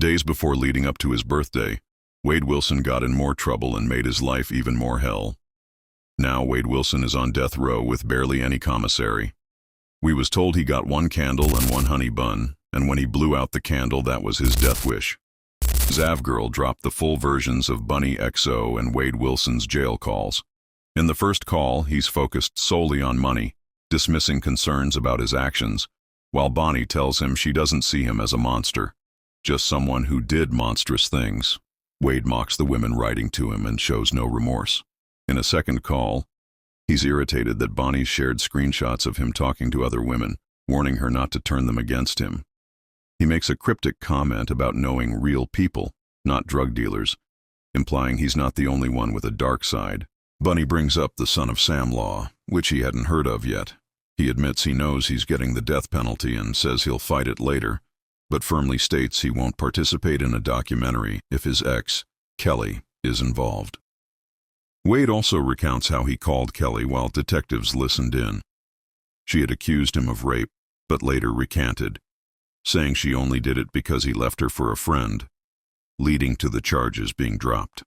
Days before leading up to his birthday, Wade Wilson got in more trouble and made his life even more hell. Now Wade Wilson is on death row with barely any commissary. We was told he got one candle and one honey bun, and when he blew out the candle, that was his death wish. Zavgirl dropped the full versions of Bunny XO and Wade Wilson's jail calls. In the first call, he's focused solely on money, dismissing concerns about his actions, while Bonnie tells him she doesn't see him as a monster, just someone who did monstrous things. Wade mocks the women writing to him and shows no remorse. In a second call, he's irritated that Bonnie shared screenshots of him talking to other women, warning her not to turn them against him. He makes a cryptic comment about knowing real people, not drug dealers, implying he's not the only one with a dark side. Bunny brings up the son of Sam Law, which he hadn't heard of yet. He admits he knows he's getting the death penalty and says he'll fight it later, but firmly states he won't participate in a documentary if his ex, Kelly, is involved. Wade also recounts how he called Kelly while detectives listened in. She had accused him of rape, but later recanted, saying she only did it because he left her for a friend, leading to the charges being dropped.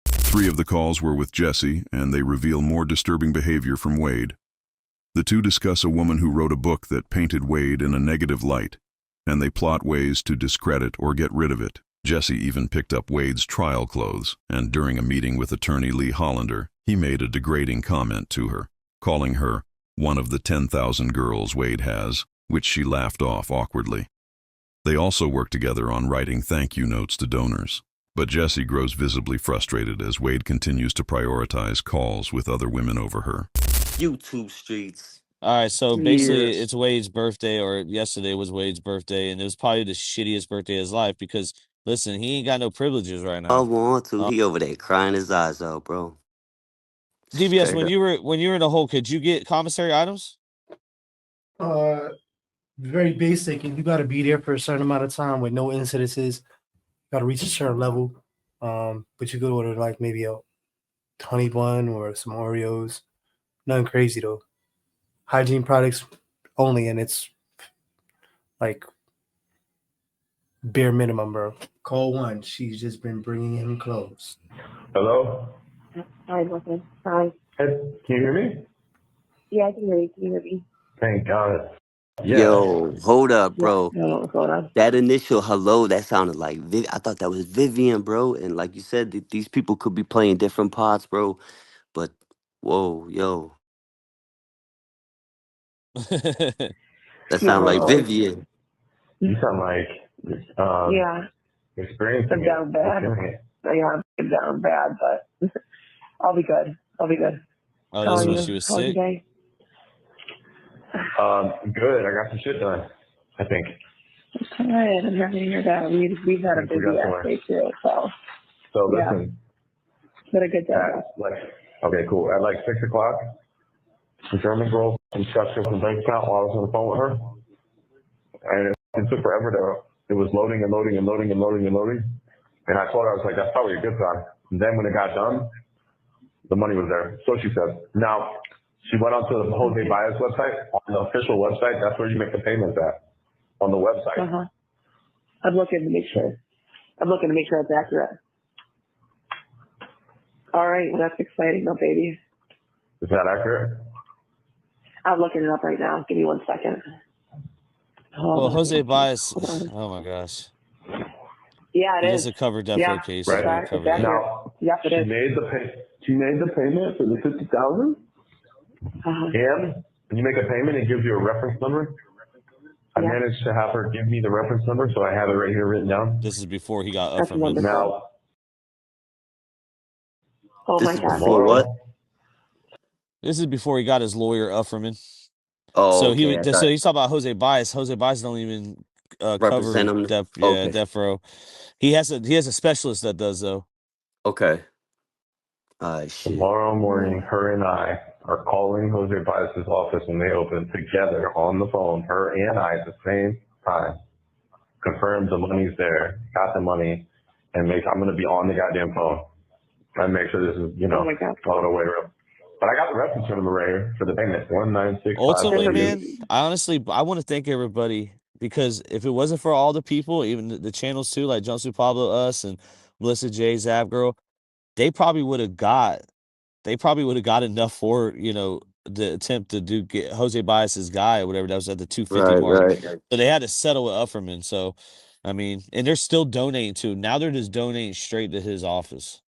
3 of the calls were with Jesse, and they reveal more disturbing behavior from Wade. The two discuss a woman who wrote a book that painted Wade in a negative light, and they plot ways to discredit or get rid of it. Jesse even picked up Wade's trial clothes, and during a meeting with attorney Lee Hollander, he made a degrading comment to her, calling her one of the 10,000 girls Wade has, which she laughed off awkwardly. They also work together on writing thank you notes to donors. But Jesse grows visibly frustrated as Wade continues to prioritize calls with other women over her. YouTube streets. All right, so basically Years. it's Wade's birthday, or yesterday was Wade's birthday, and it was probably the shittiest birthday of his life because, listen, he ain't got no privileges right I now. want to. He over there crying his eyes out, bro. DBS, Straight when up. you were in the hole, could you get commissary items? Very basic, and you got to be there for a certain amount of time with no incidences. Got to reach a certain level. But you could order like maybe a honey bun or some Oreos. Nothing crazy though. Hygiene products only, and it's like bare minimum, bro. Call 1. She's just been bringing him clothes. Hello? Hi, Wilson. Hi. Hey, can you hear me? Yeah, I can hear you. Can you hear me? Thank God. Yeah. Yo, hold up, bro. Yeah, I don't know what's going on. That initial hello, that sounded like I thought that was Vivien, bro. And like you said, these people could be playing different parts, bro. But whoa, yo, that sounded like Vivien. You sound like Yeah, experiencing I'm down bad. it. Yeah, I'm down bad, but I'll be good. I'll be good. Oh, How this are when you? she was How was your sick? day? Good. I got some shit done, I think. Good. I'm happy to hear that. We've had a We busy got ass somewhere. day too, so So yeah. listen, But a good day. okay, cool. At like 6 o'clock, the German girl instructed from bank account while I was on the phone with her. And it took forever it was loading and loading and loading and loading and loading. And I told her, I was like, that's probably a good sign. And then when it got done, the money was there. So she said. Now, she went onto the Jose Baez website. On the official website, that's where you make the payments at. On the website. I'm looking to make sure it's accurate. All right, well, that's exciting, though, baby. Is that accurate? I'm looking it up right now. Give me 1 second. Well, Jose Baez, Hold on. oh my gosh. Yeah, He it has is. a cover death Yeah, row case. right. Right. Exactly. Now, Yep, it she is. made the payment for the $50,000. And when you make a payment, it gives you a reference number. I Yeah. managed to have her give me the reference number, so I have it right here written down. This is before he got That's Ufferman. wonderful. Now, Oh This my is God. before what? This is before he got his lawyer Ufferman. Oh, So okay. so he's talking about Jose Baez. Jose Baez don't even cover Represent him. Okay. death row. He has a specialist that does though. Okay. Shit. Tomorrow morning, her and I are calling Jose Baez's office when they open together on the phone, her and I at the same time. Confirm the money's there, got the money, and I'm going to be on the goddamn phone. And make sure this is, Oh my God. all the way around. But I got the reference number right here for the payment, 196. Ultimately, man, I want to thank everybody because if it wasn't for all the people, even the channels too, like Jumpsuit Pablo, us, and Melissa J, Zap Girl, they probably would have got enough for, you know, the attempt to get Jose Baez's guy or whatever that was at the 250 Right, mark. right. So they had to settle with Ufferman. So, I mean, and they're still donating too. Now they're just donating straight to his office.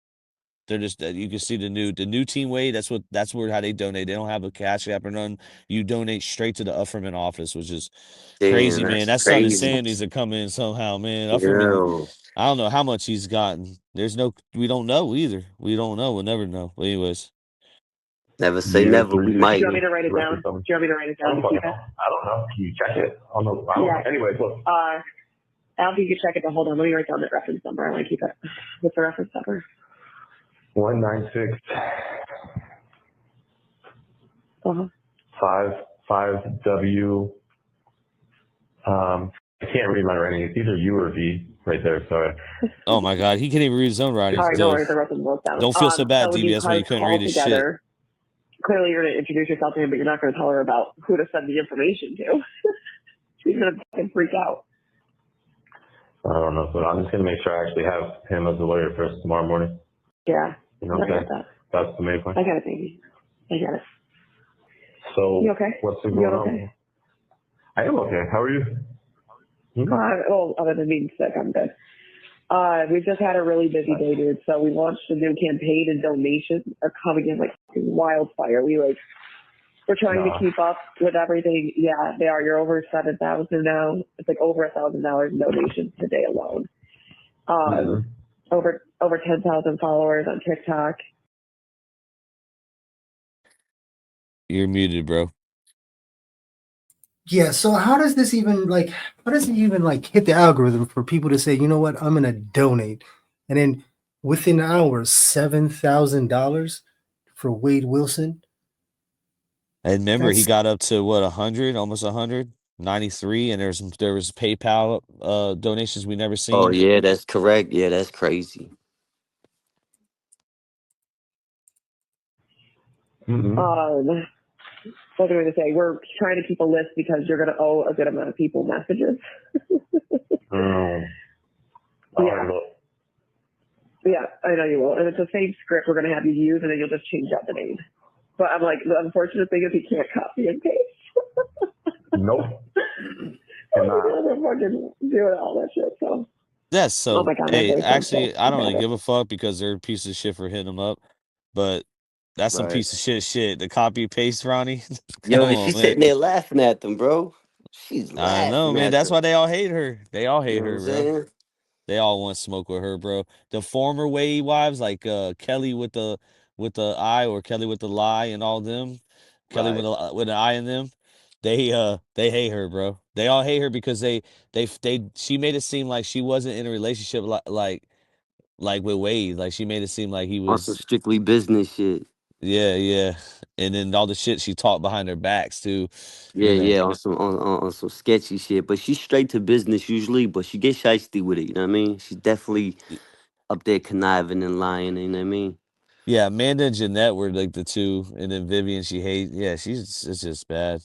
They're just you can see the new team way. That's where how they donate. They don't have a cash app or nothing. You donate straight to the Ufferman office, which is crazy, Damn, man. that's That son of crazy. Sam needs to come in somehow, man. Ufferman, Yeah. I don't know how much he's gotten. We don't know either. We don't know. We'll never know. But anyways, Never say Year never. We 360. Do might. you want me to write it down? Do you want me to write it I down? don't fucking know. I don't know. Can you check it? I don't know. I don't know. Anyway, look. Al, you can check it, but hold on. Let me write down the reference number. I want to keep it. What's the reference number? 196 Uh-huh. 55W. I can't read my writing. It's either U or V right there. Sorry. oh my God, he can't even read his own writing. All right, no worries. I wrote them both down. Don't feel so bad, when DB. you That's why you guys couldn't call read his shit. together, clearly you're going to introduce yourself to him, but you're not going to tell her about who to send the information to. She's going to fucking freak out. I don't know. So I'm just going to make sure I actually have him as a lawyer first tomorrow morning. Yeah. You know what I I'm get saying? that. That's the main point. I get it, baby. I get it. So You okay? what's You going okay? on? I am okay. How are you? Well, other than being sick, I'm good. We've just had a really busy day, dude. So we launched a new campaign, and donations are coming in like wildfire. We're trying to keep up with everything. Yeah, they are. You're over 7,000 now. It's like over $1,000 in donations today alone. Over 10,000 followers on TikTok. You're muted, bro. Yeah. So how does it even hit the algorithm for people to say, you know what, I'm gonna donate, and then within hours, $7,000 for Wade Wilson? And remember, he got up to what 100, almost 193, and there was PayPal donations we never seen. Oh yeah, that's correct. Yeah, that's crazy. What do we say? We're trying to keep a list because you're going to owe a good amount of people messages. Yeah, I know you will. And it's the same script we're going to have you use, and then you'll just change out the name. But I'm like, the unfortunate thing is you can't copy and paste. Nope. They're fucking doing all that shit. So. Yes. So Oh my God, hey, actually, I don't really give a fuck because they're a piece of shit for hitting them up, but that's some piece of shit. The copy paste, Ronnie. Yo, she's sitting there laughing at them, bro. She's laughing. I know, man. That's why they all hate her. They all hate her, bro. Saying? They all want smoke with her, bro. The former Wade wives, like Kelly with the I, or Kelly with the lie, and all them, Kelly with an I in them, they hate her, bro. They all hate her because she made it seem like she wasn't in a relationship like with Wade. Like she made it seem like he was on some strictly business shit. Yeah. And then all the shit she talked behind their backs too. Yeah, on some sketchy shit. But she's straight to business usually, but she gets shiesty with it, you know what I mean? She's definitely up there conniving and lying, you know what I mean? Yeah, Amanda and Jeanette were like the two, and then Vivien, she hates. Yeah, it's just bad.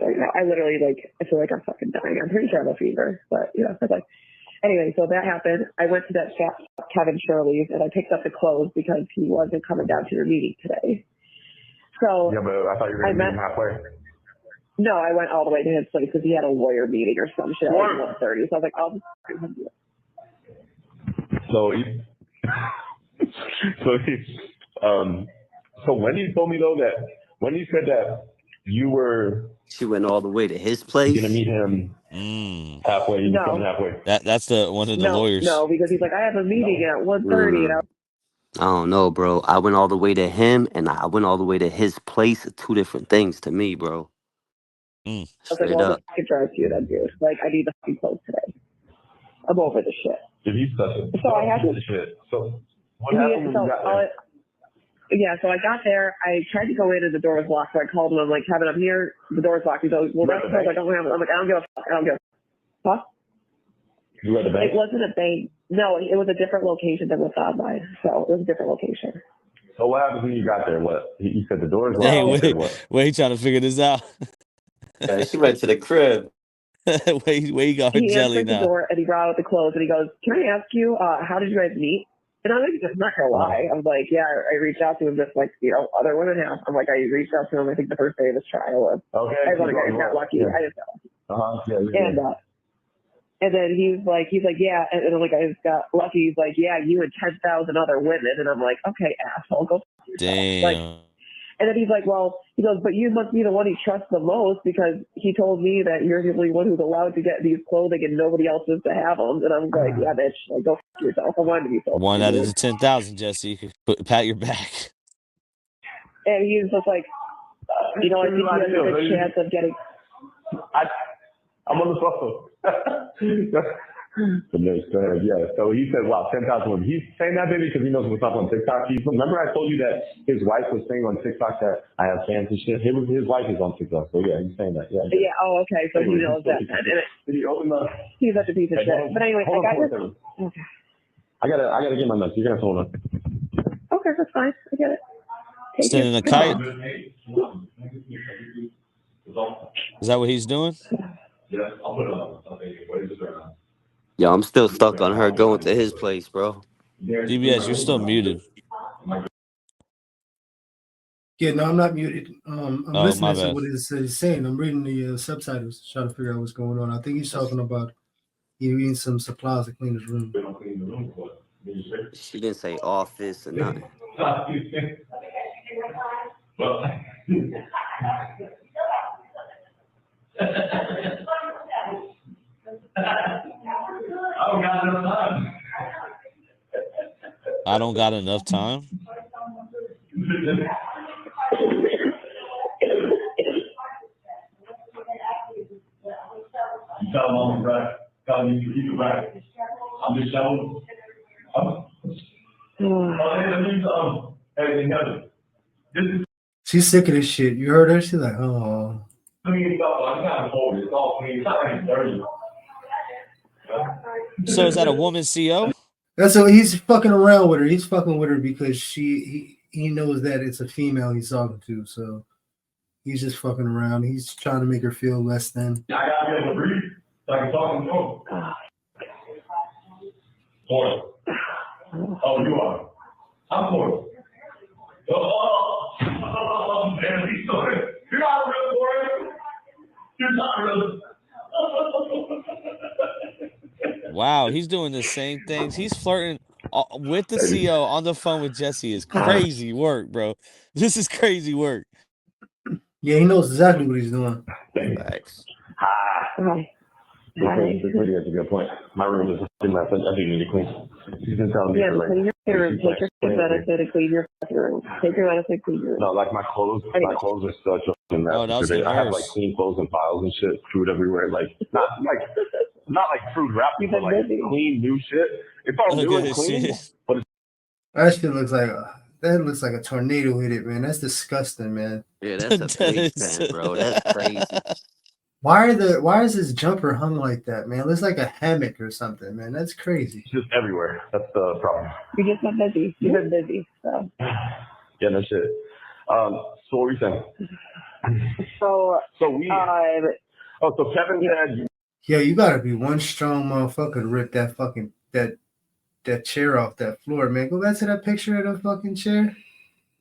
I literally I feel like I'm fucking dying. I'm pretty sure I have a fever, but it's like. Anyway, so that happened. I went to that shop, Kevin Shirley's, and I picked up the clothes because he wasn't coming down to your meeting today. So yeah, but I thought you were going to meet him halfway. No, I went all the way to his place because he had a lawyer meeting or some shit at like 1:30. So I was like, I'll just do it. So when you told me though that when you said that you were, she went all the way to his place. Gonna meet him halfway. No, coming halfway. That's one of the lawyers. No, because he's like, I have a meeting at 1:30, and I don't know, bro. I went all the way to him, and I went all the way to his place. Two different things to me, bro. I was like, well, I can drive to you then, dude. Like, I need the fucking clothes today. I'm over the shit. Did he such a so I had to shit? So what happened when you got there? Yeah, so I got there. I tried to go in and the door was locked. So I called him. I'm like, Kevin, I'm here. The door's locked. He's like, well, that's because I don't have it. I'm like, I don't give a fuck. I don't give a fuck. Huh? You were at the bank? It wasn't a bank. No, it was a different location than what's on mine. So it was a different location. So what happened when you got there? What? You said the door's locked? Hey, wait, trying to figure this out. Yeah, she went to the crib. Where you got her He jelly answered the now? door and he brought out the clothes and he goes, "Can I ask you, how did you guys meet?" And I'm like, I'm not gonna lie. I was like, yeah, I reached out to him just like, other women have. I'm like, I reached out to him, I think the first day of his trial. And Okay. I was like, I got lucky. Yeah. I just got lucky. Yeah. And then he's like, yeah. And I'm like, I just got lucky. He's like, yeah, you and 10,000 other women. And I'm like, okay, asshole, go f yourself. Damn. Like, and then he's like, well, he goes, but you must be the one he trusts the most because he told me that you're the only one who's allowed to get these clothing and nobody else is to have them. And I'm like, yeah, bitch, like, go f yourself. I wanted to be so 1 out of stupid. the 10,000, Jesse. You could pat your back. And he's just like, I think he has a good chance of getting. I'm on the phone. Yeah. So he said, wow, 10,000 women. He's saying that, baby, because he knows what's up on TikTok. Remember I told you that his wife was saying on TikTok that I have fans and shit? His wife is on TikTok. So, yeah, he's saying that. Yeah. Oh, okay. So he knows that. Did he open the... He's such a piece of shit. But anyway, I got your... Okay. I gotta get my nuts. You're gonna hold on. Okay, that's fine. I get it. Sending a kite. Is that what he's doing? Yeah, I'll put it on. Yo, I'm still stuck on her going to his place, bro. DBS, you're still muted. Yeah, no, I'm not muted. I'm Oh, my listening to bad. what he's saying. I'm reading the subtitles, trying to figure out what's going on. I think he's talking about he needs some supplies to clean his room. She didn't say office or nothing. I don't got enough time. Tell him I'm right. Tell him he's right. I'm just showing. She's sick of this shit. You heard her? She's like, oh. So is that a woman CO? That's what he's fucking around with her. He's fucking with her because he knows that it's a female he's talking to. So he's just fucking around. He's trying to make her feel less than. I gotta be able to breathe so I can talk and go. Oh, you are. I'm Florida. Oh, man, he's so good. You're not real, Florida. You're not real. Wow, he's doing the same things. He's flirting with the CO on the phone with Jesse. Is crazy work, bro. This is crazy work. Yeah, he knows exactly what he's doing. Thanks. That's a good point. My room is a mess. I do need to clean. She's been telling me for like... clean your room. Take your medicine and clean your room. Take your medicine and clean your room. No, like my clothes are such a mess. Oh, that was the I have nurse. like clean clothes and files and shit, food everywhere. Like not like fruit wrapped, but like clean new shit. It's all new and clean, but it's... That shit looks like a tornado hit it, man. That's disgusting, man. Yeah, that's a big fan, bro. That's crazy. Why is this jumper hung like that, man? It looks like a hammock or something, man. That's crazy. It's just everywhere. That's the problem. You just been busy. You've been busy, so. Yeah, no shit. So what were you saying? So Kevin said... Yo, you gotta be one strong motherfucker to rip that fucking that chair off that floor, man. Go back to that picture of the fucking chair.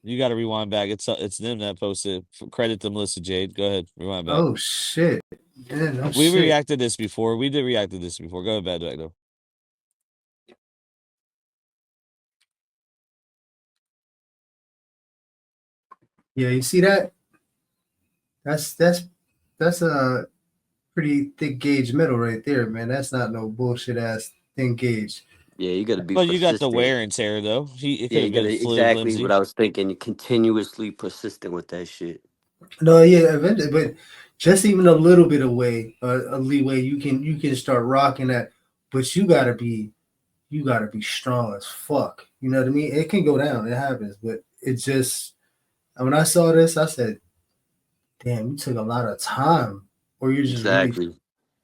You got to rewind back. It's them that posted. Credit to Melissa Jade. Go ahead, rewind back. Oh shit! Yeah, no We shit. reacted this before. We did react to this before. Go ahead, back though. Yeah, you see that? That's a pretty thick gauge metal right there, man. That's not no bullshit ass thin gauge. Yeah, you got to be But you got the persistent. wear and tear though. It could Yeah, have you been gotta, fluid, exactly flimsy. what I was thinking. You're continuously persistent with that shit. No, yeah, eventually, but just even a little bit of a leeway, you can start rocking that. But you gotta be strong as fuck. You know what I mean? It can go down. It happens, but it just. When I saw this, I said, "Damn, you took a lot of time, or you're just Exactly.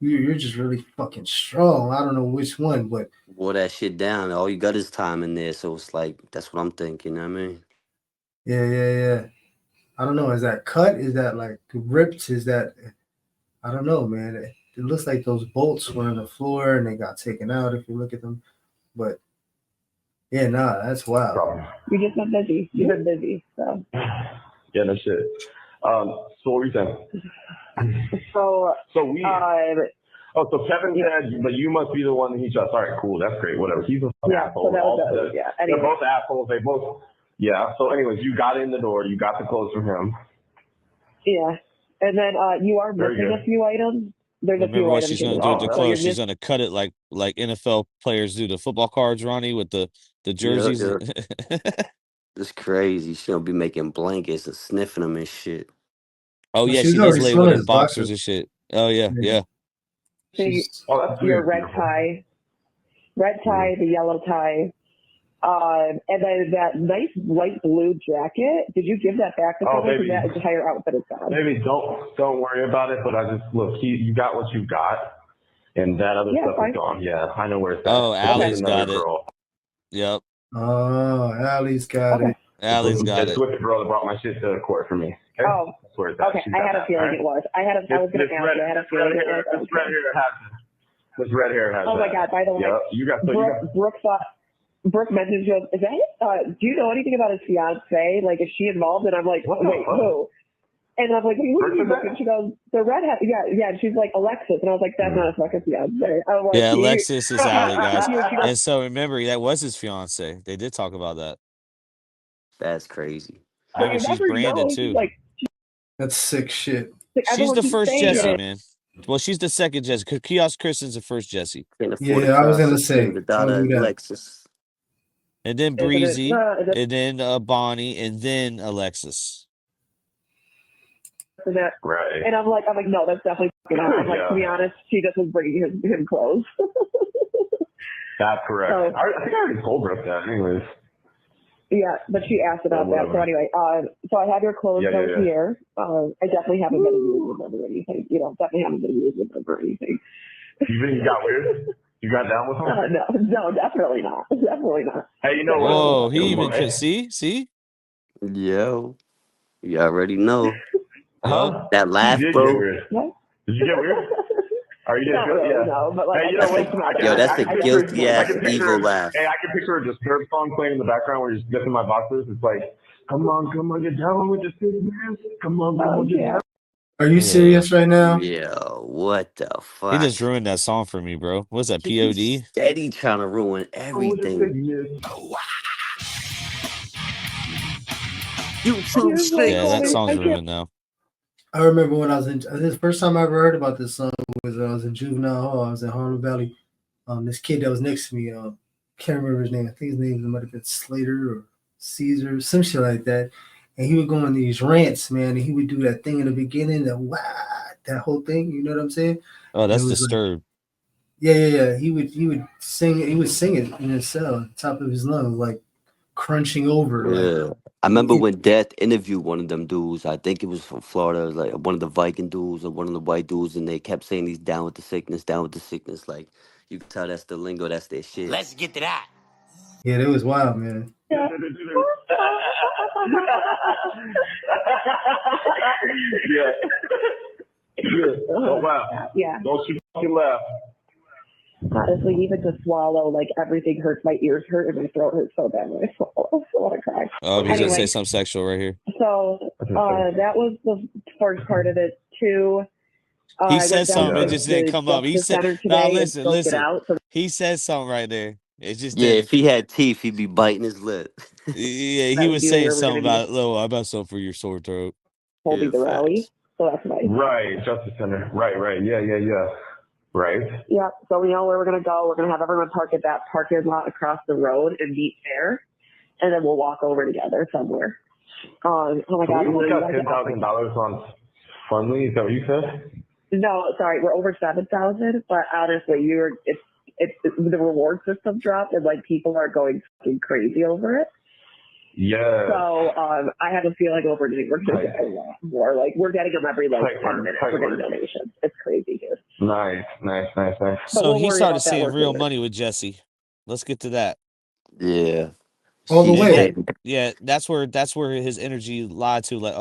you're just really fucking strong." I don't know which one, but Wore that shit down. All you got is time in there, so it's like that's what I'm thinking. You know what I mean? yeah. I don't know. Is that cut? Is that like ripped? Is that? I don't know, man. it looks like those bolts were on the floor and they got taken out if you look at them. But yeah, nah, that's wild. Problem. You just been busy. You've been busy. So. Yeah, no shit. So what were you saying? So we. So Kevin said, but you must be the one that he trusts. All right, cool. That's great. Whatever. He's an asshole. So that was They're both assholes. They both. Yeah. So, anyways, you got in the door. You got the clothes from him. Yeah, and then you are missing a few items. There's a few Remember what items. she's going to do with the clothes? She's going to cut it like NFL players do the football cards, Ronnie, with the jerseys. Yeah. It's crazy. She gonna be making blankets and sniffing them and shit. Oh yeah, she does label them boxers and shit. Oh yeah. So your red tie, the yellow tie, and then that nice light blue jacket. Did you give that back to someone? That entire outfit is gone. Maybe don't worry about it. But I just look. You got what you got, and that other stuff is gone. Yeah, I know where it's at. Oh, Allie's got it. Yep. Oh, Allie's got it. Allie's got it. It's with the girl that brought my shit to the court for me. Okay? Oh, okay. I had a feeling it was. I was going to ask you. I had a feeling it was. This red hair has it. This red hair has it. Oh my God! By the way, Brooke mentioned, she goes, "Is that? Do you know anything about his fiance? Like, is she involved?" And I'm like, "Wait, who?" And I'm like, "Who are you?" And she goes, "The redhead." Yeah. And she's like, "Alexis," and I was like, "That's not a fucking fiance." Yeah, Alexis is Allie, guys. And so remember, that was his fiance. They did talk about that. That's crazy. Remember, she's branded too. That's sick shit. She's the first Jessie, man. Well, she's the second Jessie. Kiosk Kristen's the first Jessie. Yeah, I was gonna say Alexis. And then Breezy, and then Bonnie, and then Alexis. Right. And I'm like, no, that's definitely not. I'm like, to be honest, she just was bringing him clothes. That's correct. So, I think I already told Brooke that, anyways. Yeah, but she asked about that. So anyway, so I have your clothes over here. I definitely haven't been using them or anything. Definitely haven't been using them or anything. You think you got weird? You got down with him? No, definitely not. Definitely not. Hey, you know what? Whoa, he even could see? Yo, you already know. Huh? That laugh, bro. What? Did you get weird? Are you not really, no, but like, hey, that's a guilty ass evil laugh. Hey, I can picture a Disturbed song playing in the background where you're just missing my boxers. It's like, come on, get down with the sickness. Come on, get down. Are you serious right now? Yeah, what the fuck? He just ruined that song for me, bro. What's that, POD? Steady trying to ruin everything. Yeah, that song's ruined now. I remember when I was in the first time I ever heard about this song was I was in juvenile hall. I was in Harlem Valley. This kid that was next to me, can't remember his name. I think his name might have been Slater or Caesar, some shit like that. And he would go on these rants, man, and he would do that thing in the beginning, that whole thing. You know what I'm saying? Oh, that's Disturbed. Like, yeah. He would sing it. He would sing it in his cell, at the top of his lungs, like crunching over. Yeah. Like, I remember when Death interviewed one of them dudes. I think it was from Florida, like one of the Viking dudes or one of the white dudes, and they kept saying he's down with the sickness. Like, you can tell that's the lingo, that's their shit. Let's get to that. Yeah, it was wild, man. Yeah. Oh, wow. Yeah. Don't you fucking laugh. Honestly, even to swallow, like, everything hurts. My ears hurt and my throat hurts so bad when I swallow. I want to cry. Oh, he's going to say something sexual right here. So, that was the first part of it, too. He said something, it just didn't come up. He said, no, listen. He said something right there. It just didn't. If he had teeth, he'd be biting his lip. Yeah, he was saying something about, I bet so for your sore throat. Holding the rally. So that's nice. Right, Justice Center. Right. Yeah. Right. Yeah. So we know where we're gonna go. We're gonna have everyone park at that parking lot across the road and meet there, and then we'll walk over together somewhere. Oh my God! We got $10,000 on Fundly. Is that what you said? No, sorry, we're over 7,000. But honestly, it's the reward system dropped, and like people are going fucking crazy over it. Yeah. So I have a feeling we're going to get a lot more. Like we're getting them every 10 minutes. We're getting donations. It's crazy, dude. Nice. So he started seeing real money with Jesse. Let's get to that. Yeah. All the way. Yeah, that's where his energy lied to. Like,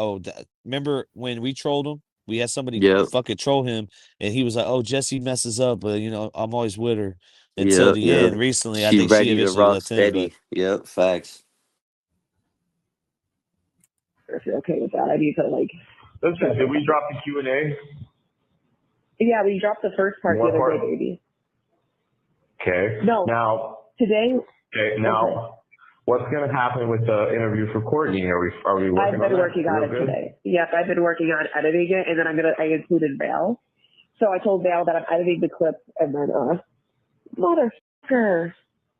remember when we trolled him We had somebody Yep. fucking troll him, and he was like, "Oh, Jesse messes up, but you know, I'm always with her." Until Yep. the Yep. end, recently, I She think she ready to eventually rock left him. But steady. Yep. Facts. If you're okay with that, I need to like. Listen, did we drop the Q&A? Yeah, we dropped the first part the What other part? day, baby. Okay. No. Now. Today. Okay. Now, what's gonna happen with the interview for Courtney? Are we working on that? I've been working on it today. Yep, I've been working on editing it, and then I included Val. So I told Val that I'm editing the clip, and then motherfucker.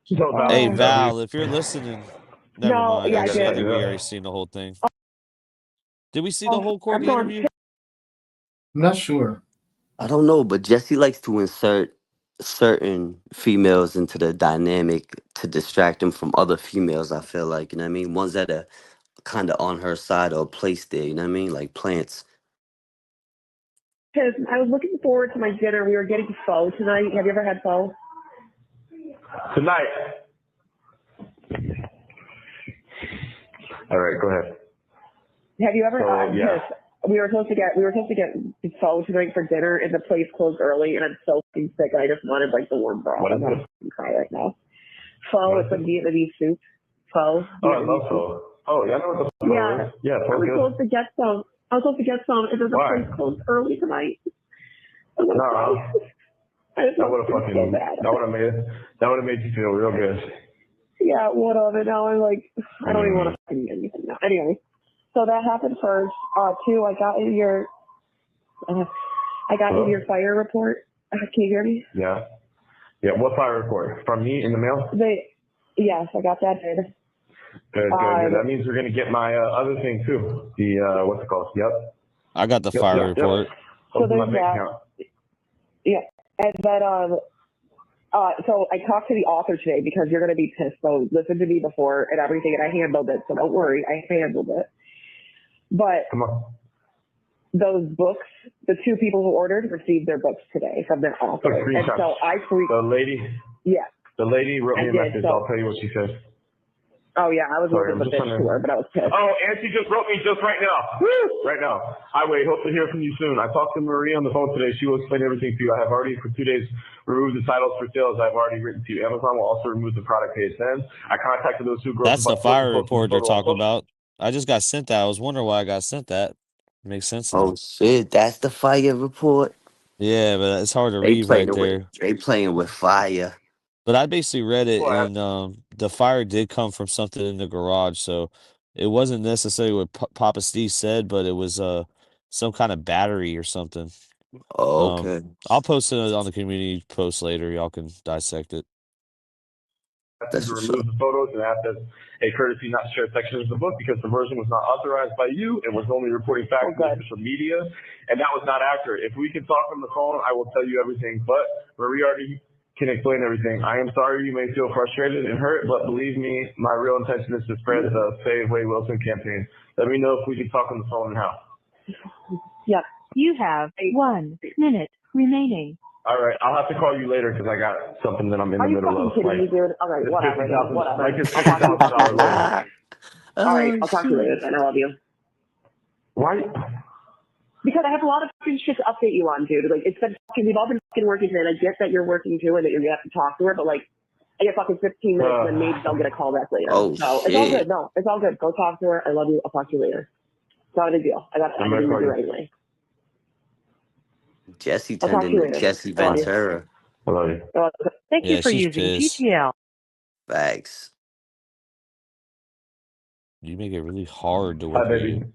So Val, hey, Val, if you're listening, never No, mind. yeah, I I did. think we already seen the whole thing. Did we see the whole I'm Courtney going. interview? I'm not sure. I don't know, but Jesse likes to insert certain females into the dynamic to distract him from other females. I feel like, you know what I mean, ones that are kind of on her side or placed there. You know what I mean, like plants. Because I was looking forward to my dinner. We were getting pho tonight. Have you ever had pho? Tonight. All right, go ahead. Have you ever? Yeah. We were supposed to get pho tonight for dinner, and the place closed early, and I'm so fucking sick. I just wanted like the warm broth. What is I'm gonna fucking cry right now. Pho, it's a Vietnamese soup. Pho. Oh, I love pho. Oh, yeah, I know what the pho is. Yeah, I was supposed to get some. And then the Why? place closed early tonight. I'm gonna No. cry. I just That want would have so bad. that would have made you feel real good. Yeah, whatever. Now I'm like, I don't even want to fucking get anything now. Anyway, so that happened first. Two, I got in your fire report. Can you hear me? Yeah. Yeah. What fire report? From me in the mail? Yes, I got that in. Good. That means we're gonna get my other thing too. The what's it called? Yep. I got the fire report. So there's that. Yeah, and then so I talked to the author today because you're gonna be pissed. So listen to me before and everything, and I handled it. So don't worry, I handled it. But come on. Those books, the two people who ordered received their books today from their author. And so I freaked. The lady. Yeah. The lady wrote me a message. So, I'll tell you what she said. Oh yeah, I was looking at the bitch to her, but I was pissed. Oh, and she just wrote me just right now. Woo! Right now. Hope to hear from you soon. I talked to Marie on the phone today. She will explain everything to you. I have already for 2 days removed the titles for sales. I've already written to you. Amazon will also remove the product page. Then I contacted those two girls. That's the fire report they're talking about. I just got sent that. I was wondering why I got sent that. Makes sense now. Oh shit, that's the fire report. Yeah, but it's hard to read right there. They playing with fire. But I basically read it, and the fire did come from something in the garage, so it wasn't necessarily what Papa Steve said, but it was some kind of battery or something. Oh, okay. I'll post it on the community post later. Y'all can dissect it. To remove the photos and ask as a courtesy not to share sections of the book because the version was not authorized by you and was only reporting facts in official media, and that was not accurate. If we can talk on the phone, I will tell you everything, but Marie already can explain everything. I am sorry you may feel frustrated and hurt, but believe me, my real intention is to spread the Save Wade Wilson campaign. Let me know if we can talk on the phone and how. Yeah. You have 1 minute remaining. All right, I'll have to call you later because I got something that I'm in the middle of. Are you fucking kidding me, dude? All right, whatever. Like it's $50,000 loan. All right, I'll talk to you later then. I love you. Why? Because I have a lot of fucking shit to update you on, dude. Like, it's been fucking, we've all been fucking working today, and I get that you're working too and that you're going to have to talk to her, but like, I get fucking 15 minutes and then maybe they'll get a call back later. Oh, so shit. It's all good. No, it's all good. Go talk to her. I love you. I'll talk to you later. It's not a big deal. I'm going to do it anyway. Jesse turned into Jesse Ventura. I love you. Thank you for using GTL. Facts. You make it really hard to work with you.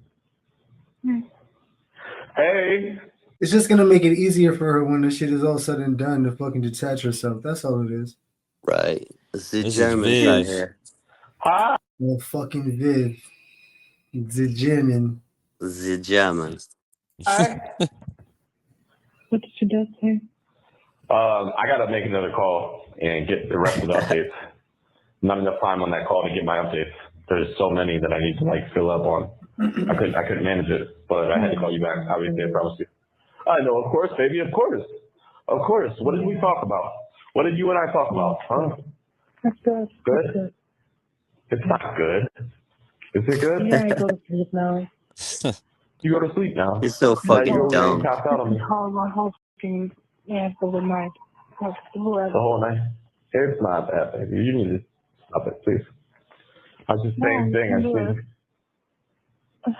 Hey. It's just gonna make it easier for her when the shit is all said and done to fucking detach herself. That's all it is. Right. The This Germans is right Viv. here. Hi. Well, fucking Viv. The German. The Germans. What did she do say? I got to make another call and get the rest of the updates. Not enough time on that call to get my updates. There's so many that I need to like fill up on. I couldn't manage it, but I had to call you back. Obviously, I promised you. I know, of course, baby, of course. Of course. What did we talk about? What did you and I talk about? Huh? That's good. Good? That's good. It's not good. Is it good? Yeah, I go to sleep now. You go to sleep now. It's so Now you fucking go over and dumb. pass out on me. Call my whole fucking ass over night. The whole night. It's not that, baby. You need to stop it, please. I was just saying thing. I see.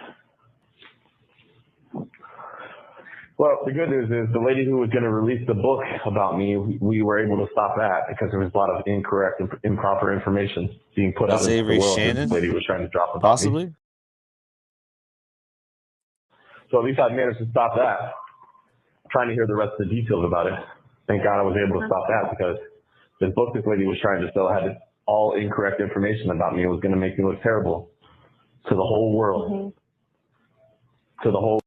Well, the good news is the lady who was going to release the book about me, we were able to stop that because there was a lot of incorrect and improper information being put out That's into Avery the world. Shannon? The lady was trying to drop about me. Possibly. So at least I managed to stop that. I'm trying to hear the rest of the details about it. Thank God I was able to stop that because the book this lady was trying to sell had all incorrect information about me. It was going to make me look terrible to the whole world. To the whole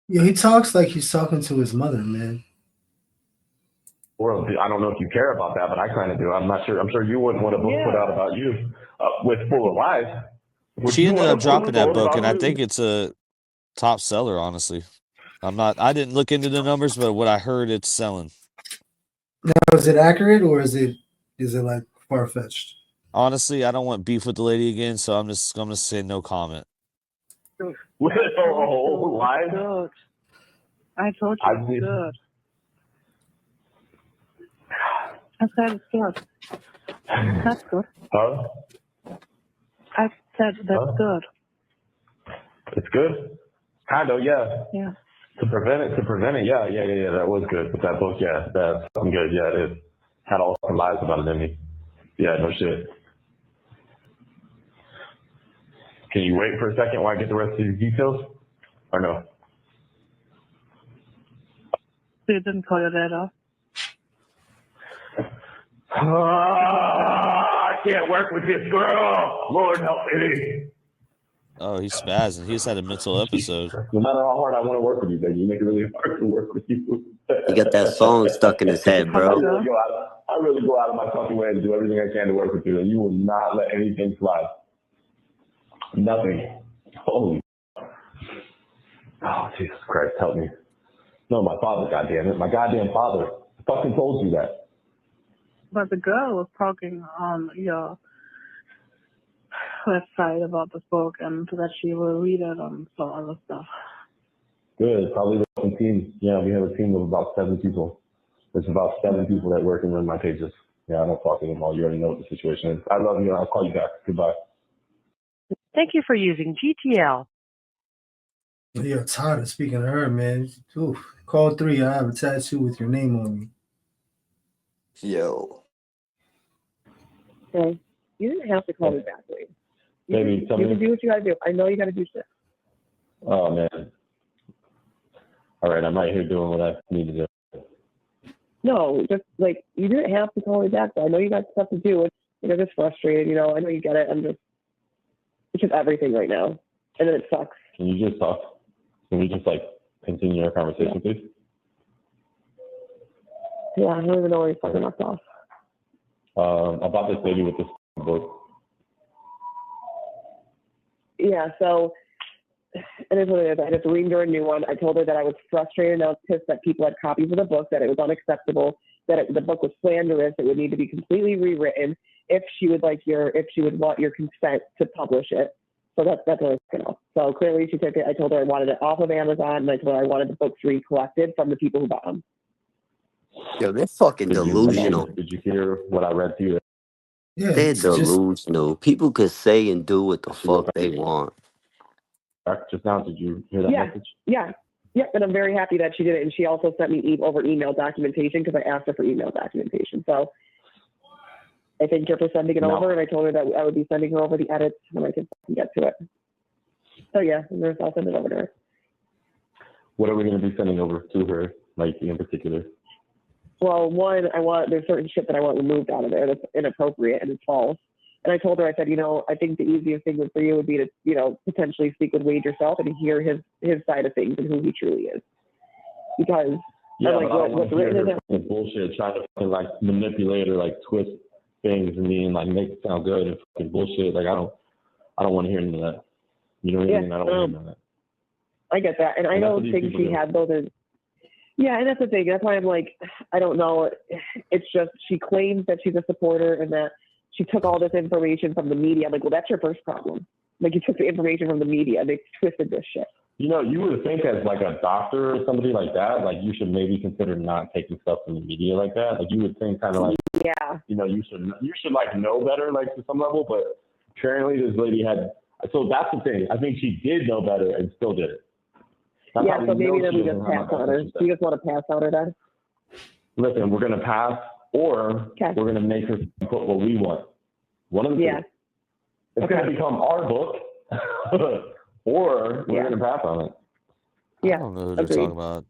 Yeah, he talks like he's talking to his mother, man. world. I don't know if you care about that, but I kind of do. I'm not sure. I'm sure you wouldn't want a book put out about you with full of lies. She ended up dropping that book, and I think it's a top seller, honestly. I didn't look into the numbers, but what I heard, it's selling. Now, is it accurate or is it like far fetched? Honestly, I don't want beef with the lady again, so I'm gonna say no comment. With a whole lies? Good. I told you it's good. I said it's good. That's good. Huh? I said that's good. It's good? Kind of, yeah. Yeah. To prevent it, yeah, that was good. But that book, yeah, that's good. Yeah, it had all the lies about it in me. Yeah, no shit. Can you wait for a second while I get the rest of these details? Or no? They didn't call you that off. I can't work with this girl. Lord help me. Oh, he's spazzing. He just had a mental episode. No matter how hard I want to work with you, baby, you make it really hard to work with you. He got that song stuck in his head, I bro. really go out of my fucking way to do everything I can to work with you, and you will not let anything slide. Nothing. Holy. Oh, Jesus Christ, help me. No, my father, goddammit. My goddamn father. I fucking told you that. But the girl was talking on your website about this book and that she will read it and some other stuff. Good. Probably a team. Yeah, we have a team of about 7 people. There's about 7 people that work and run my pages. Yeah, I don't talk to them all. You already know what the situation is. I love you. I'll call you back. Goodbye. Thank you for using GTL. Yeah, tired of speaking to her, man. Oof. Call 3. I have a tattoo with your name on me. Yo. Okay. You didn't have to call me back, Wade. Baby, tell me. You can do what you gotta do. I know you gotta do shit. Oh, man. All right, I'm right here doing what I need to do. No, just like you didn't have to call me back. But I know you got stuff to do. You're just frustrated, I know you get it. It's just everything right now, and then it sucks. Can you just talk? Can we just continue our conversation, please? Yeah, I don't even know where you're fucking left off. About this lady with this book. Yeah, so it is what it is. I just reamed her a new one. I told her that I was frustrated and I was pissed that people had copies of the book, that it was unacceptable, that the book was slanderous, it would need to be completely rewritten if she would want your consent to publish it. So that's what I was going to. So clearly she took it. I told her I wanted it off of Amazon, and I told her I wanted the books recollected from the people who bought them. Yo, they're fucking delusional. Did you hear what I read to you? Yeah, They're it's just delusional. People could say and do what the fuck they want. Just now, did you hear that message? Yeah, and I'm very happy that she did it. And she also sent me over email documentation because I asked her for email documentation. So I thank her for sending it over, and I told her that I would be sending her over the edits when I could get to it. So yeah, I'll send it over to her. What are we going to be sending over to her, in particular? Well, there's certain shit that I want removed out of there that's inappropriate and it's false. And I told her, I said, I think the easiest thing for you would be to, potentially speak with Wade yourself and hear his side of things and who he truly is. Because what's written in it. Bullshit, trying to manipulate or twist things and mean make it sound good and fucking bullshit. I don't want to hear any of that. You know what I mean? I don't want to hear any of that. I get that. And I don't think she had those as. Yeah, and that's the thing. That's why I'm I don't know. It's just she claims that she's a supporter and that she took all this information from the media. I'm well, that's your first problem. You took the information from the media and they twisted this shit. You know, you would think as like a doctor or somebody like that, like you should maybe consider not taking stuff from the media like that. Like you would think kind of like, Yeah. you know, you should like know better, like to some level. But apparently this lady had. So that's the thing. I think she did know better and still did it. That's Yeah. how So we maybe know then she we just doesn't have pass much on her. attention. You just want to pass on her then? Listen, we're gonna pass, or Okay. we're gonna make her put what we want. One of the Yeah. two. It's Okay. gonna become our book, or we're Yeah. gonna pass on it. I Yeah. don't know who they're Agreed. talking about.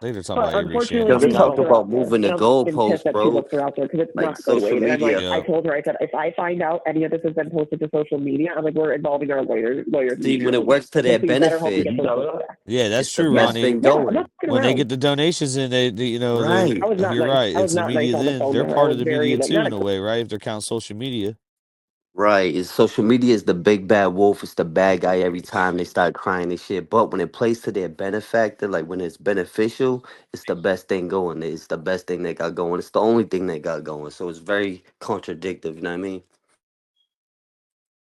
I think they're talking But about Avery unfortunately, Yo, Shannon they we stuff. don't talk put her about out there. moving the And I'm getting pissed goalposts, that she bro. puts her out there because it's Like not good, social Wade. And I'm like, media. I told her, I said, if I find out any of this has been posted to social media, I'm like, we're involving our lawyers. See, when it works to So their you better hope you benefit, get those things back. Yeah, that's it's the true, best Ronnie. thing Yeah, I'm going. not fucking When they around. get the donations in, they you know, Right. I was not you're nice. right. I was It's the not nice media on the then. phone They're to her. I part was of the very, media like, too, not in a way, right? If they're counting social media. Right. It's social media is the big bad wolf. It's the bad guy every time they start crying and shit. But when it plays to their benefactor, like when it's beneficial, it's the best thing going. It's the best thing they got going. It's the only thing they got going. So it's very contradictive. You know what I mean?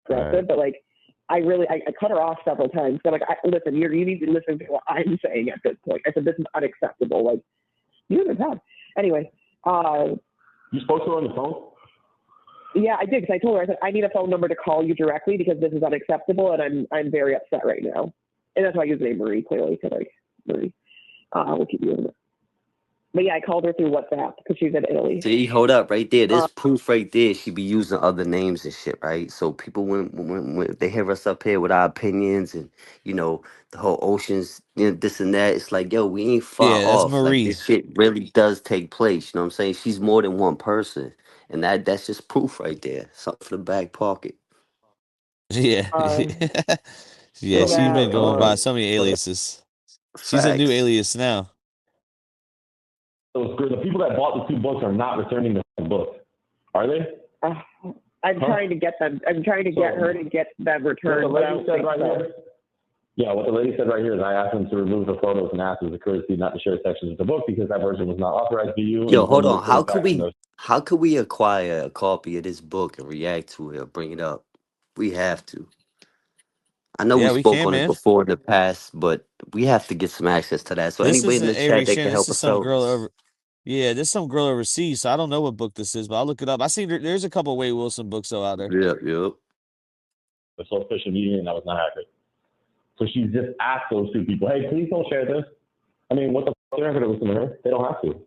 aggressive, but like, I cut her off several times. So like, listen, you need to listen to what I'm saying at this point. I said, this is unacceptable. Like, you haven't had. Anyway, You spoke to her on the phone? yeah, I did, because I told her, I said, I need a phone number to call you directly because this is unacceptable and I'm very upset right now. And that's why I use the name Marie, clearly, because like, Marie. We'll keep using it. But yeah, I called her through WhatsApp because she's in Italy. See, hold up, right there. There's proof right there. She be using other names and shit, right? So people, when they hear us up here with our opinions and the whole oceans, this and that, it's like, yo, we ain't far Yeah, that's off. Like Marie. this shit really does take place. You know what I'm saying? She's more than one person, and that's just proof right there. Something for the back pocket. Yeah. Uh, Yeah, so she's been that, going by so many aliases. She's a new Facts. alias now. So the people that bought the two books are not returning the book, are they? I'm trying to get them. I'm trying to get her to get them returned. What the But I lady don't said think right so. here. Yeah, what the lady said right here is I asked them to remove the photos and asked as a courtesy not to share sections of the book because that version was not authorized to you. Yo, And hold then on. put it back in How could we acquire a copy of this book and react to it or bring it up? We have to. I know we Yeah, we spoke can, on it man. before in the past, but we have to get some access to that. So This anybody in isn't the Avery chat that can Shannon. This help is us some out. girl over. Yeah, this is some girl overseas. So I don't know what book this is, but I'll look it up. I seen there's a couple Wade Wilson books out there. Yep, yep. the social media and that was not accurate. So she just asked those two people, hey, please don't share this. I mean, what the fuck? They're not going to listen to her. They don't have to.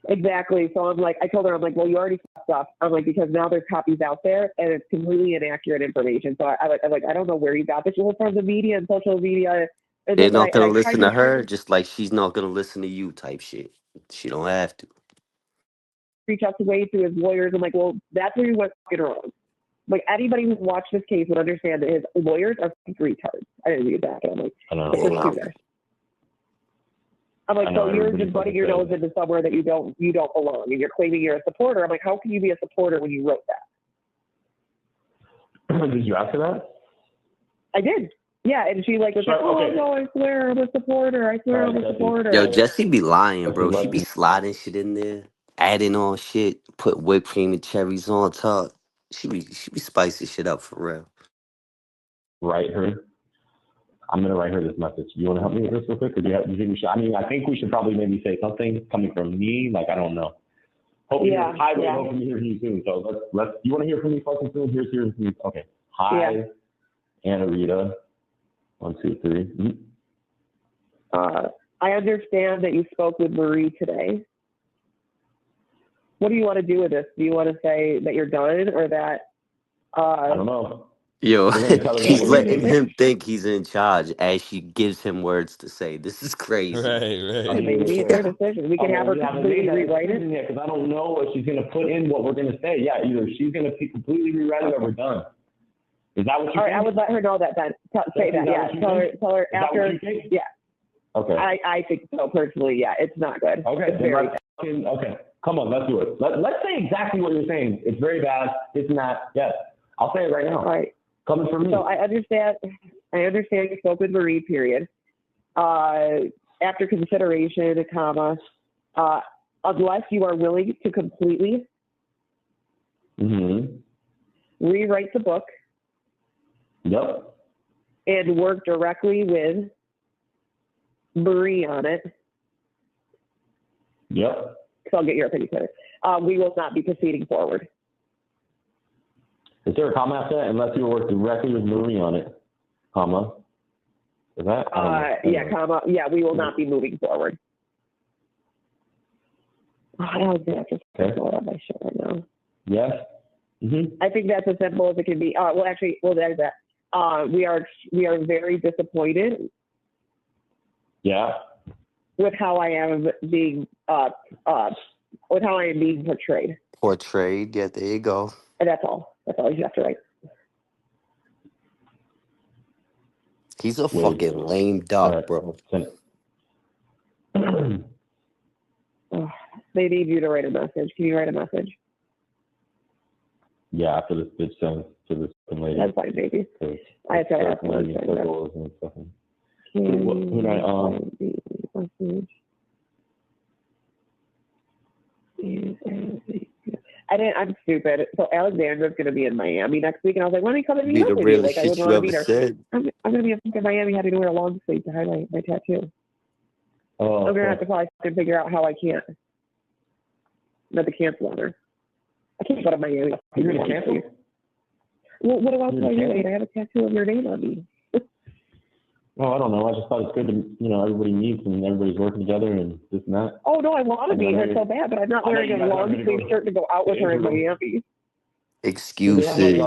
Exactly. So I'm like, I told her, I'm like, well, you already fucked up. I'm like, because now there's copies out there and it's completely inaccurate information. So I'm like, I don't know where you got this. Well, from the media and social media. And They're then not and gonna I tried listen to to her, just like she's not gonna listen to you type shit. She don't have to. reach out to Wade through his lawyers. I'm like, well, that's where you went fucking wrong. Like, anybody who's watched this case would understand that his lawyers are retards. I didn't read that. I'm like, I know. but they're stupid. I'm like, so you're just butting your nose into somewhere that you don't belong, and you're claiming you're a supporter. I'm like, how can you be a supporter when you wrote that? Did you ask her that? I did. Yeah, and she like was like, oh okay. no, I swear I'm a supporter. I swear I'm a supporter. Yo, Jesse be lying, bro. She be Jesse. sliding shit in there, adding on shit, put whipped cream and cherries on top. She be spicing shit up for real. Write her. I'm going to write her this message. You want to help me with this real quick? Or do you think we should? I mean, I think we should probably maybe say something coming from me. Like, I don't know. Hope you hear from you soon. So let's. You want to hear from me fucking soon? Here's from me. Okay. Hi, Anna Rita. 1, 2, 3. Mm-hmm. I understand that you spoke with Marie today. What do you want to do with this? Do you want to say that you're done or that? I don't know. Yo, she's letting him think he's in charge as she gives him words to say. This is crazy. Right. Maybe it's her decision. We can have her completely rewrite it. Yeah, because I don't know what she's going to put in what we're going to say. Yeah, either she's going to completely rewrite it or we're done. Is that what you think? All right, I would let her know that then. Say that, yeah. Tell her after. Yeah. Okay. I think so personally. Yeah, it's not good. Okay. It's very bad. Okay. Come on, let's do it. Let's say exactly what you're saying. It's very bad. It's not. Yes. I'll say it right now. All right. Coming from me. So I understand you spoke with Marie, period. After consideration, comma, unless you are willing to completely rewrite the book. Yep. and work directly with Marie on it. Yep. So I'll get your opinion later. We will not be proceeding forward. Is there a comma after that? Unless you work directly with Marie on it, comma. Is that? Yeah, comma. Yeah, we will not be moving forward. I just pull up my shit right now. Yes. Mm-hmm. I think that's as simple as it can be. Well, actually, there's that. We are very disappointed. Yeah. With how I am being portrayed. Portrayed, yeah, there you go. And that's all. That's all you have to write. He's a fucking lame duck, bro. They need you to write a message. Can you write a message? Yeah, after this bitch sends to this lady. That's fine, baby. I have to ask one thing. I'm stupid. So Alexandra's going to be in Miami next week, and I was like, when are you coming to meet up with you? Like, I wouldn't want to meet her. Said. I'm going to be in Miami having to wear a long sleeve to highlight my tattoo. Oh, I'm going to have to probably figure out how I can't. Not to cancel on her. I can't go to Miami. Well, what else do I do? I have a tattoo of your name on me. Well, I don't know. I just thought it's good to, everybody meets and everybody's working together and this and that. Oh, no, I want to meet her so bad, but I'm not wearing a long sleeve shirt to go out with her in Miami. Excuses. I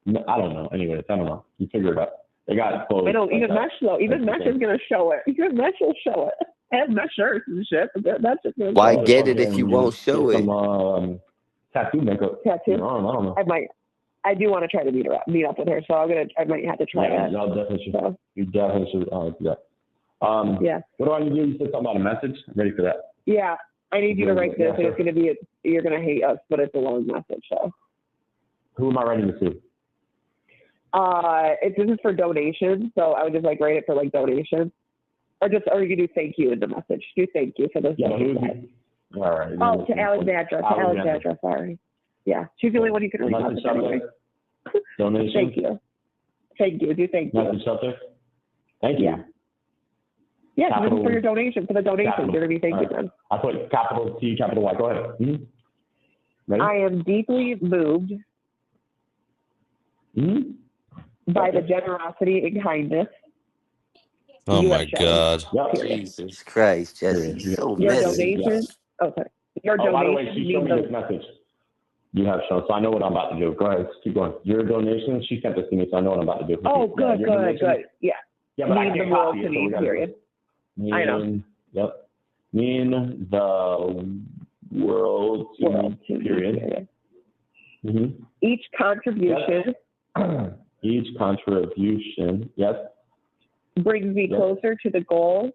don't know. Anyways, I don't know. You figure it out. They got clothes. I know. Even Mesh, though. Even Mesh is going to show it. Even Mesh will show it. I have Mesh shirts and shit. That's just why get it if you won't show it? Some tattoo makeup. Tattoo? I don't know. I do want to try to meet up with her, so I might have to try that. Yeah, definitely should. So. You definitely should do that. Yeah. What do I need to do? You said something about a message. I'm ready for that. Yeah, I need you to write this. It's going to be you're going to hate us, but it's a long message. So. Who am I writing this to? This is for donations, so I would just write it for donations, or you can do thank you in the message. Do thank you for this. Yeah, all right. Oh, to Alexandra. To Alexandra. Sorry. Yeah, she's the only one you can read. Anyway. Donation. Thank you. Thank you. Do thank you. Message subject. Thank you. Yeah, this is for your donation. For the donation, you're going to be thank you then. I put capital T, capital Y. Go ahead. Mm-hmm. Ready? I am deeply moved by the generosity and kindness. Oh my God. Jesus Christ, Jesse. So your messy. donations. Oh, sorry. Your by the way, donations. she showed me this message. You have shown, so I know what I'm about to do. Go ahead, keep going. Your donations, she sent this to me, so I know what I'm about to do. Oh, good. Yeah. Yeah, but I can't copy it, so period. I know. Yep. Mean the world to period. Mm-hmm. Each contribution. Yes. Each contribution, yes. Brings me closer to the goal.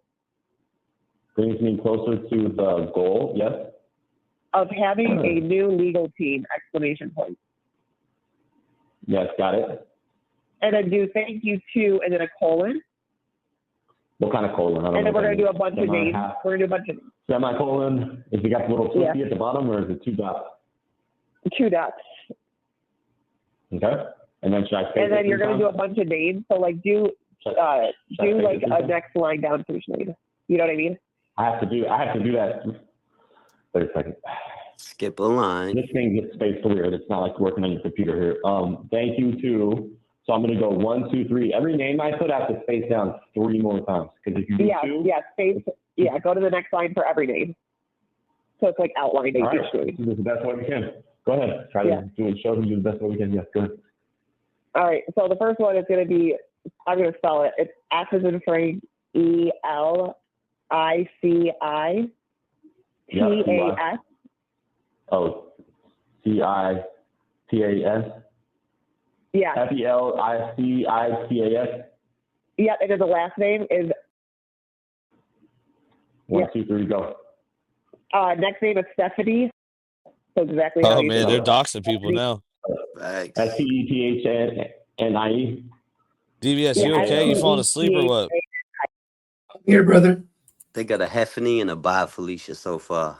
Brings me closer to the goal, yes. Of having a new legal team, exclamation point. Yes, got it. And then do thank you to, and then a colon. What kind of colon? I don't know. And then we're going to do a bunch of names. We're going to do a bunch of names. Semicolon, is it got the little twisty at the bottom, or is it 2 dots? 2 dots. Okay. And then should I say? And then you're going to do a bunch of names. So do a next line down for each name. You know what I mean? I have to do that. Wait a second. Skip a line. This thing gets spaced weird. It's not like working on your computer here. Thank you to. So I'm going to go 1, 2, 3. Every name I put, I have to space down 3 more times. Because if you do 2. Space. Yeah, go to the next line for every name. So it's like outlining each name. Do the best way we can. Go ahead. Try to do it. Show them do the best way we can. Yes, go ahead. All right. So the first one is going to be, I'm going to spell it. It's F as in Frank, ELICI. TAS. Oh, CITAS. Yeah. FELICITAS. Yeah, and then the last name is. 1, 2, 3, go. Next name is Stephanie. So exactly. Oh man, they're doxing people now. STEPHANIE. DVS, you okay? You falling asleep or what? I'm here, brother. They got a Heffany and a Bi Felicia so far.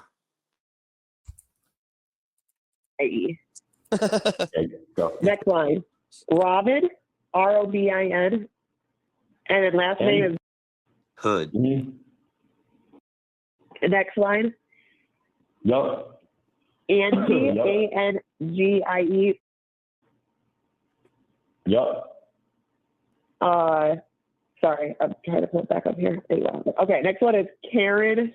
Okay, go. Next line. Robin, ROBIN, And then last name is Hood. Mm-hmm. next line. Yup. Angie, Yup. Angie. Yup. Sorry, I'm trying to pull it back up here. There you go. Okay, next one is Karen,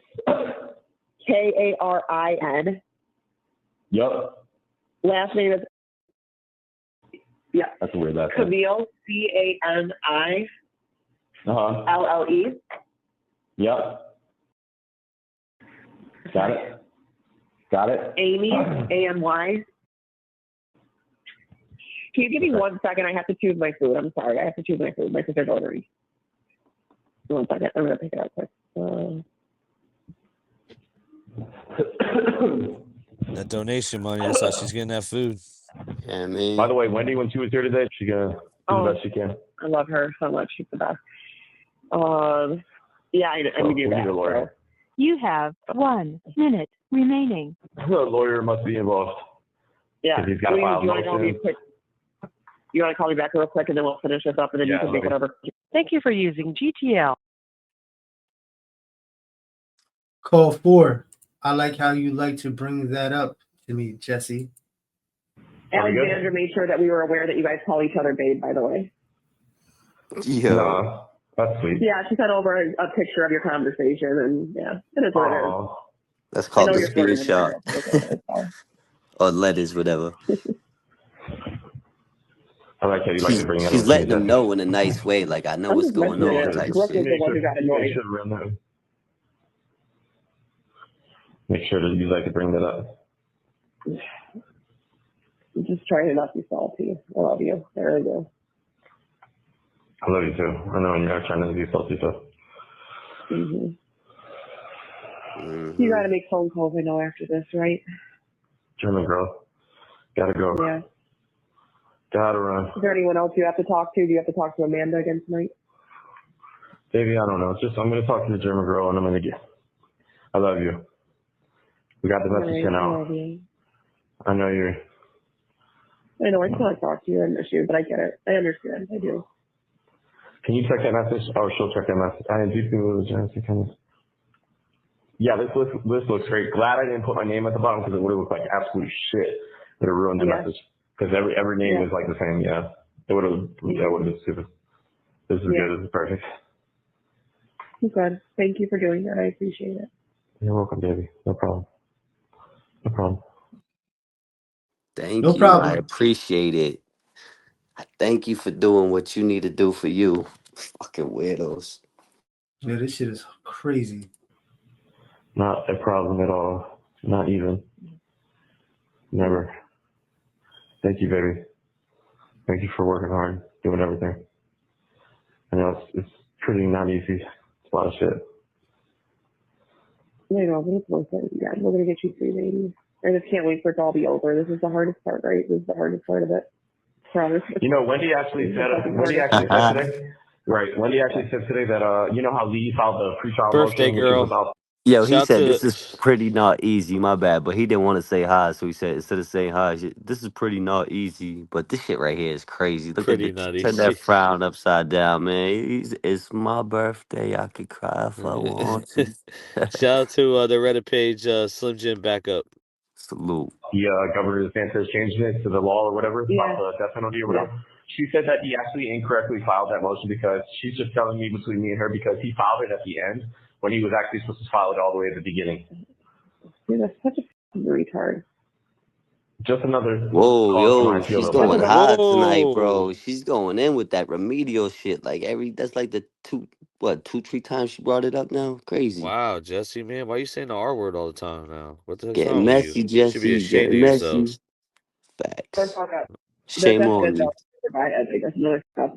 Karin. Yup. Last name is That's a weird last name. Camille, Cani. LLE. Yep. Got it. Amy, ANY. Can you give me 1 second? I have to choose my food. I'm sorry. I have to choose my food. My sister's ordering. 1 second. I'm going to pick it up quick. That donation money, that's how she's getting that food. Yeah, man. By the way, Wendy, when she was here today, she's going to do the best she can. I love her so much. She's the best. Yeah, I need we that. need a lawyer. You have 1 minute remaining. The lawyer must be involved. Yeah. He's got to file You want to call me motions. quick? You want to call me back real quick, and then we'll finish this up, and then you can make whatever. Thank you for using GTL. Call 4. I like how you like to bring that up to me, Jesse. Alexandra made sure that we were aware that you guys call each other babe, by the way. Yo. Nah, that's sweet. Yeah, she sent over a picture of your conversation, and yeah, it is what it is. That's called I know the you're flirting with screenshot. her. It's fine. Or letters, whatever. I like how you like to bring it up. She's letting them know in a nice way, like I know I'm what's just going mentioning on it. type Brooke is shit. the one who got annoyed. Make sure that you like to bring that up. I'm just trying to not be salty. I love you. I really do. I love you too. I know you're not trying to be salty stuff. You got to make phone calls, I know, after this, right? German girl. Gotta go. Yeah. Gotta run. Is there anyone else you have to talk to? Do you have to talk to Amanda again tonight? Baby, I don't know. It's just I'm gonna talk to the German girl and I'm gonna get. I love you. We got the message sent I out. love you. I know you're. I know, I still like to talk to you. I miss you, but I get it. I understand. I do. Can you check that message? Oh, she'll check that message. I did do. Yeah, this looks great. Glad I didn't put my name at the bottom because it would have looked like absolute shit. It would have ruined the message. Because every name is like the same. Yeah, it would have. That would have been stupid. This is good. This is perfect. Good. Thank you for doing that. I appreciate it. You're welcome, baby. No problem. No problem. Thank No you. problem. I appreciate it. Thank you for doing what you need to do for you. Fucking weirdos. Yeah, this shit is crazy. Not a problem at all. Not even. Never. Thank you, baby. Thank you for working hard, doing everything. I know it's pretty not easy. It's a lot of shit. I know, but it's worth it. Yeah, we're going to get you through, baby. I just can't wait for it to all be over. This is the hardest part, right? This is the hardest part of it. Promise. You know, Wendy actually said today. Right. Wendy actually said today that you know how Lee filed the pre-trial Birthday motion, which girl. was about. Yo, he Shout said to this is pretty not easy. My bad, but he didn't want to say hi, so he said instead of saying hi, this is pretty not easy. But this shit right here is crazy. Look pretty at the not turn that easy. frown upside down, man. It's my birthday. I could cry if I want to. Shout out to the Reddit page, Slim Jim Backup. Salute. The Governor DeSantis changed it to the law or whatever about the death penalty or whatever. She said that he actually incorrectly filed that motion because she's just telling me between me and her because he filed it at the end when he was actually supposed to file it all the way at the beginning. Dude, that's such a retard. Just another. Whoa, yo, she's going hard tonight, bro. Whoa. She's going in with that remedial shit. Like that's like the 2-3 times she brought it up now. Crazy. Wow, Jesse, man, why are you saying the R word all the time now? What the heck's Getting wrong messy, with you? You should be Jesse. ashamed of Getting yourself. messy. Facts. That's Shame on good, you. though. I think that's another stuff.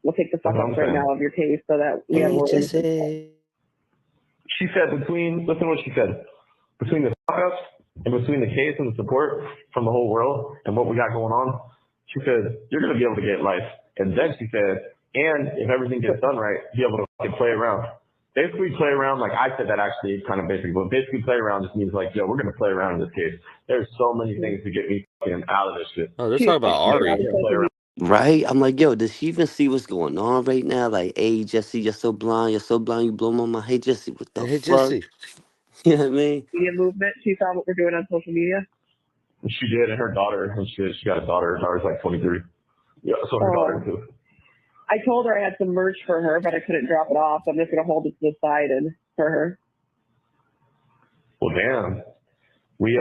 We'll take the fuck up right now of your case so that we have more. She said listen to what she said. Between the fuck ups and between the case and the support from the whole world and what we got going on, she said, you're going to be able to get life. And then she said, and if everything gets done right, be able to fucking play around. Basically play around, like I said that actually kind of basically, but basically play around just means like, yo, we're going to play around in this case. There's so many things to get me fucking out of this shit. Oh, they're talking about Ari. Right? I'm like, yo, does she even see what's going on right now? Like, hey, Jesse, you're so blind, you blow my mind. Hey, Jesse, what the Hey, fuck? Jesse. You know what I mean? Media movement. She saw what we're doing on social media. She did, and her daughter, and she got a daughter. Her daughter's like 23. Yeah, so her daughter Oh. too. I told her I had some merch for her, but I couldn't drop it off. So I'm just gonna hold it to the side and for her. Well, damn. We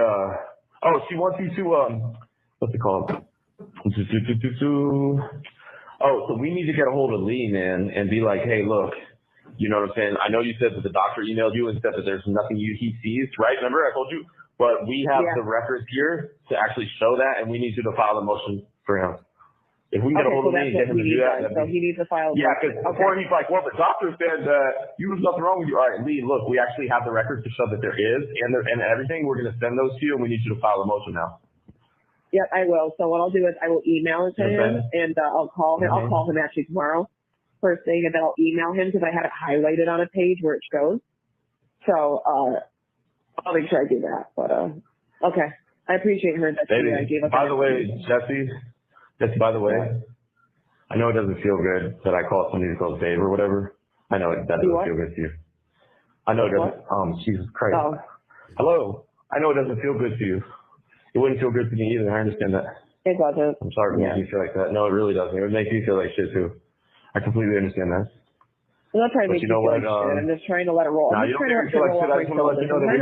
she wants you to what's it called? Oh, so we need to get a hold of Lee, man, and be like, hey, look, you know what I'm saying? I know you said that the doctor emailed you and said that there's nothing he sees, right? Remember I told you? But we have the records here to actually show that, and we need you to file a motion for him. If we can get a hold of Lee and get him to do that, so he needs to file. yeah, because before he's like, well, the doctor said that you was nothing wrong with you. All right, Lee, look, we actually have the records to show that there is, and everything. We're going to send those to you, and we need you to file a motion now. Yep, I will. So what I'll do is I will email it to him, and I'll call him. I'll call him actually tomorrow, first thing, and then I'll email him because I have it highlighted on a page where it shows. So I'll make sure I do that. But okay, I appreciate her. That she gave us. By the way, Jesse, by the way, I know it doesn't feel good that I call somebody who calls Dave or whatever. I know that doesn't feel good to you. I know it doesn't. Jesus Christ. Oh. Hello. I know it doesn't feel good to you. It wouldn't feel good to me either. I understand that. It doesn't. I'm sorry to make you feel like that. No, it really doesn't. It would make you feel like shit too. I completely understand that. I'm not trying to make you feel like shit. I'm just trying to let it roll. No, you don't make me feel like shit. I just want to let you know that we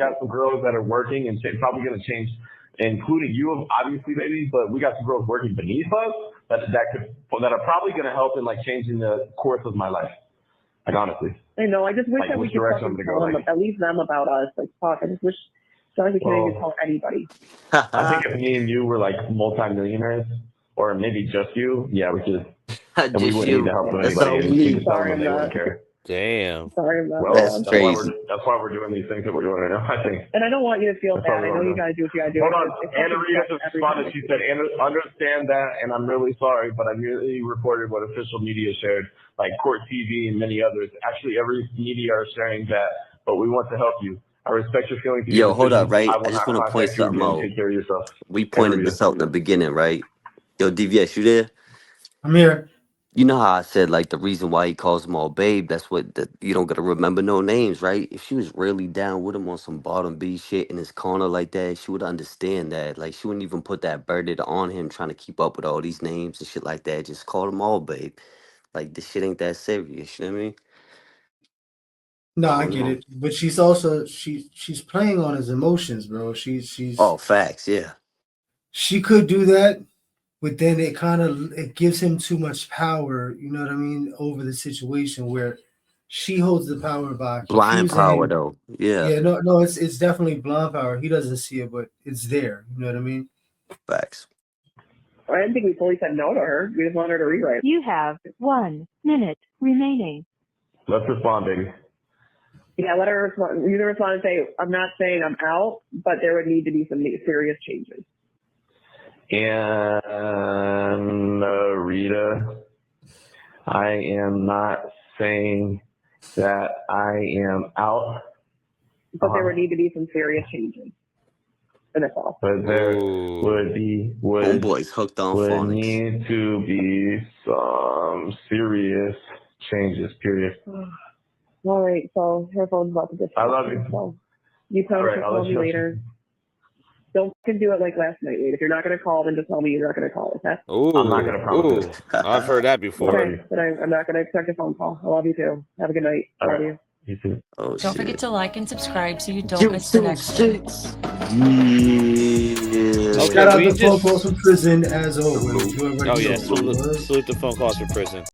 got some girls that are working and probably going to change, including you, obviously, baby. But we got some girls working beneath us that are probably going to help in like changing the course of my life. Like honestly. I know. I just wish like, that we could fucking tell them, at least them about us. Like fuck. I just wish. So we can't even tell anybody. I think if me and you were like multi-millionaires, or maybe just you, yeah, we could. And we wouldn't need to help anybody. We could tell them they wouldn't care. Damn. Sorry about Well, that's crazy. That's why we're doing these things that we're doing right now, I think. And I don't want you to feel bad. I know you gotta do what you gotta do. Hold on. Anna Rita just responded. She said, understand that, and I'm really sorry, but I merely reported what official media shared, like Court TV and many others. Actually, every media are sharing that, but we want to help you. I respect your feelings. Yo, hold up, right? I will I just not want to point contact you something again. out. Take care of yourself. We pointed this out in the beginning, right? Yo, DVS, you there? I'm here. You know how I said, like, the reason why he calls them all babe, that's you don't got to remember no names, right? If she was really down with him on some bottom B shit in his corner like that, she would understand that. Like, she wouldn't even put that burden on him trying to keep up with all these names and shit like that. Just call them all babe. Like, this shit ain't that serious, you know what I mean? No, I I don't get know. it. But she's also she's playing on his emotions, bro. Oh, facts, yeah. She could do that, but then it gives him too much power, you know what I mean, over the situation where she holds the power by Blind confusing power, him. though. Yeah. Yeah, no, it's definitely blind power. He doesn't see it, but it's there. You know what I mean? Facts. I didn't think we fully said no to her. We just wanted her to rewrite. You have 1 minute remaining. Let's respond, baby. Yeah, let her respond. You can respond and say, I'm not saying I'm out, but there would need to be some serious changes. And Rita, I am not saying that I am out. But there would need to be some serious changes. And that's all. But there would Homeboy's hooked on phonics. need to be some serious changes, period. All right, so her phone's about to disconnect. I love you. So you promise to call me later. Don't fucking do it like last night, Wade. If you're not going to call, then just tell me you're not going to call, okay? I'm not going to promise it. I've heard that before. Okay, but I'm not going to expect a phone call. I love you too. Have a good night. All Love right. you. You too. Oh, Don't shit. forget to like and subscribe so you don't miss the next one. Yeah. Okay, Shout out we the phone just- calls from prison as always. You already Oh, yeah. know what it was. Salute the phone calls for prison.